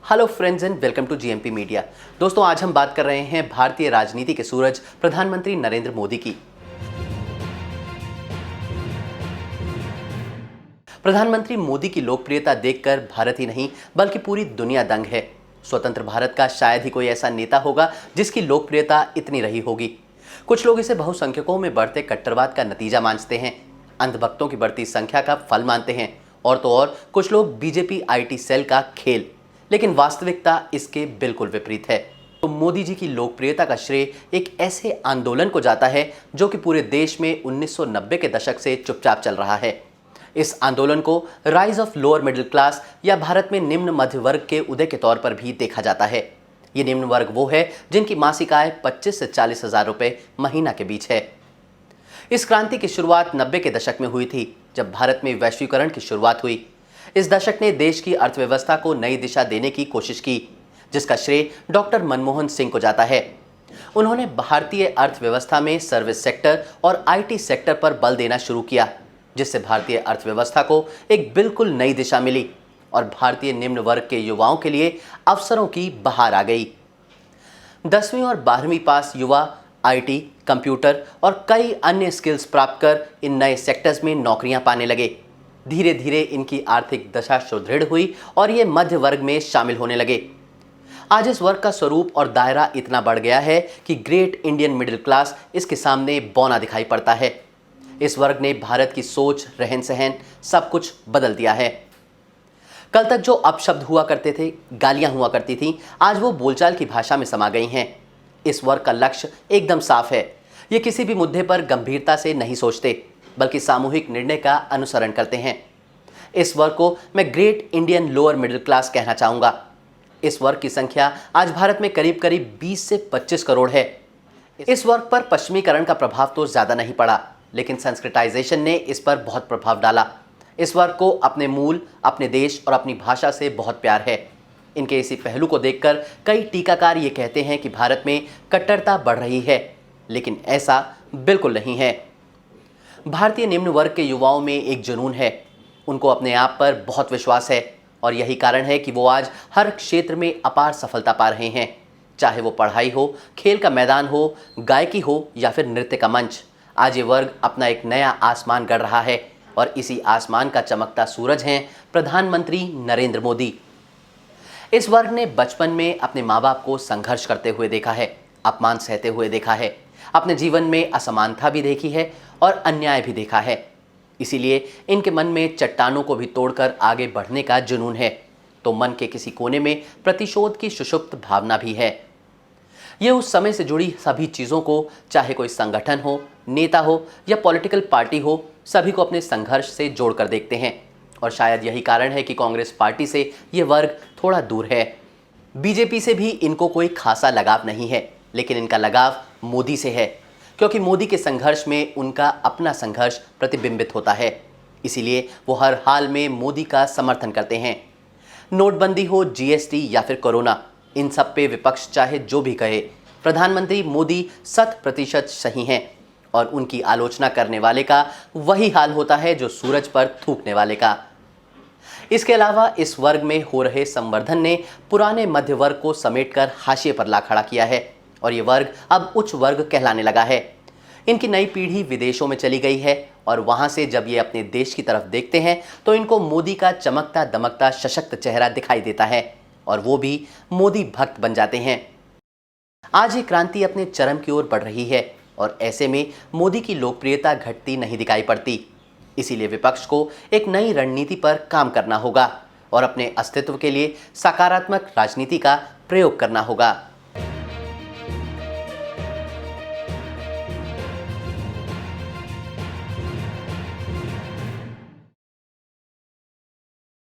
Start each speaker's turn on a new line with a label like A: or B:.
A: Hello friends and welcome to GMP media. दोस्तों, आज हम बात कर रहे हैं भारतीय राजनीति के सूरज प्रधानमंत्री नरेंद्र मोदी की। प्रधानमंत्री मोदी की लोकप्रियता देखकर भारत ही नहीं बल्कि पूरी दुनिया दंग है। स्वतंत्र भारत का शायद ही कोई ऐसा नेता होगा जिसकी लोकप्रियता इतनी रही होगी। कुछ लोग इसे बहुसंख्यकों में बढ़ते कट्टरवाद का नतीजा मानते हैं, अंधभक्तों की बढ़ती संख्या का फल मानते हैं, और तो और कुछ लोग बीजेपी आईटी सेल का खेल। लेकिन वास्तविकता इसके बिल्कुल विपरीत है। तो मोदी जी की लोकप्रियता का श्रेय एक ऐसे आंदोलन को जाता है जो कि पूरे देश में 1990 के दशक से चुपचाप चल रहा है। इस आंदोलन को rise of lower middle class या भारत में निम्न मध्य वर्ग के उदय के तौर पर भी देखा जाता है। ये निम्न वर्ग वो है जिनकी मासिक आय 25 से 40 हजार रुपए महीना के बीच है। इस क्रांति की शुरुआत 90 के दशक में हुई थी, जब भारत में वैश्वीकरण की शुरुआत हुई। इस दशक ने देश की अर्थव्यवस्था को नई दिशा देने की कोशिश की, जिसका श्रेय डॉक्टर मनमोहन सिंह को जाता है। उन्होंने भारतीय अर्थव्यवस्था में सर्विस सेक्टर और आईटी सेक्टर पर बल देना शुरू किया, जिससे भारतीय अर्थव्यवस्था को एक बिल्कुल नई दिशा मिली और भारतीय निम्न वर्ग के युवाओं के लिए अवसरों की बहार आ गई। 10वीं और 12वीं पास युवा आईटी, कंप्यूटर और कई अन्य स्किल्स प्राप्त कर इन नए सेक्टर्स में नौकरियां पाने लगे। धीरे धीरे इनकी आर्थिक दशा सुदृढ़ हुई और ये मध्य वर्ग में शामिल होने लगे। आज इस वर्ग का स्वरूप और दायरा इतना बढ़ गया है कि ग्रेट इंडियन मिडिल क्लास इसके सामने बौना दिखाई पड़ता है। इस वर्ग ने भारत की सोच, रहन सहन, सब कुछ बदल दिया है। कल तक जो अपशब्द हुआ करते थे, गालियां हुआ करती थीं, आज वो बोलचाल की भाषा में समा गई हैं। इस वर्ग का लक्ष्य एकदम साफ है। ये किसी भी मुद्दे पर गंभीरता से नहीं सोचते, बल्कि सामूहिक निर्णय का अनुसरण करते हैं। इस वर्ग को मैं great Indian lower middle class कहना चाहूँगा। इस वर्ग की संख्या आज भारत में करीब करीब 20 से 25 करोड़ है। इस वर्ग पर पश्चिमीकरण का प्रभाव तो ज़्यादा नहीं पड़ा, लेकिन संस्कृताइजेशन ने इस पर बहुत प्रभाव डाला। इस वर्ग को अपने मूल, अपने देश और अपनी भाषा से बहुत प्यार है। इनके इसी पहलू को देखकर कई टीकाकार ये कहते हैं कि भारत में कट्टरता बढ़ रही है, लेकिन ऐसा बिल्कुल नहीं है। भारतीय निम्न वर्ग के युवाओं में एक जुनून है। उनको अपने आप पर बहुत विश्वास है और यही कारण है कि वो आज हर क्षेत्र में अपार सफलता पा रहे हैं। चाहे वो पढ़ाई हो, खेल का मैदान हो, गायकी हो या फिर नृत्य का मंच, आज ये वर्ग अपना एक नया आसमान गढ़ रहा है और इसी आसमान का चमकता सूरज हैं प्रधानमंत्री नरेंद्र मोदी। इस वर्ग ने बचपन में अपने माँ बाप को संघर्ष करते हुए देखा है, अपमान सहते हुए देखा है, अपने जीवन में असमानता भी देखी है और अन्याय भी देखा है। इसीलिए इनके मन में चट्टानों को भी तोड़कर आगे बढ़ने का जुनून है, तो मन के किसी कोने में प्रतिशोध की सुषुप्त भावना भी है। ये उस समय से जुड़ी सभी चीज़ों को, चाहे कोई संगठन हो, नेता हो या पॉलिटिकल पार्टी हो, सभी को अपने संघर्ष से जोड़कर देखते हैं। और शायद यही कारण है कि कांग्रेस पार्टी से ये वर्ग थोड़ा दूर है। बीजेपी से भी इनको कोई खासा लगाव नहीं है, लेकिन इनका लगाव मोदी से है, क्योंकि मोदी के संघर्ष में उनका अपना संघर्ष प्रतिबिंबित होता है। इसीलिए वो हर हाल में मोदी का समर्थन करते हैं। नोटबंदी हो, जीएसटी या फिर कोरोना, इन सब पे विपक्ष चाहे जो भी कहे, प्रधानमंत्री मोदी 100% सही हैं और उनकी आलोचना करने वाले का वही हाल होता है जो सूरज पर थूकने वाले का। इसके अलावा इस वर्ग में हो रहे संवर्धन ने पुराने मध्य वर्ग को समेटकर हाशिए पर ला खड़ा किया है और ये वर्ग अब उच्च वर्ग कहलाने लगा है। इनकी नई पीढ़ी विदेशों में चली गई है और वहां से जब ये अपने देश की तरफ देखते हैं तो इनको मोदी का चमकता दमकता सशक्त चेहरा दिखाई देता है और वो भी मोदी भक्त बन जाते हैं। आज ये क्रांति अपने चरम की ओर बढ़ रही है और ऐसे में मोदी की लोकप्रियता घटती नहीं दिखाई पड़ती। इसीलिए विपक्ष को एक नई रणनीति पर काम करना होगा और अपने अस्तित्व के लिए सकारात्मक राजनीति का प्रयोग करना होगा।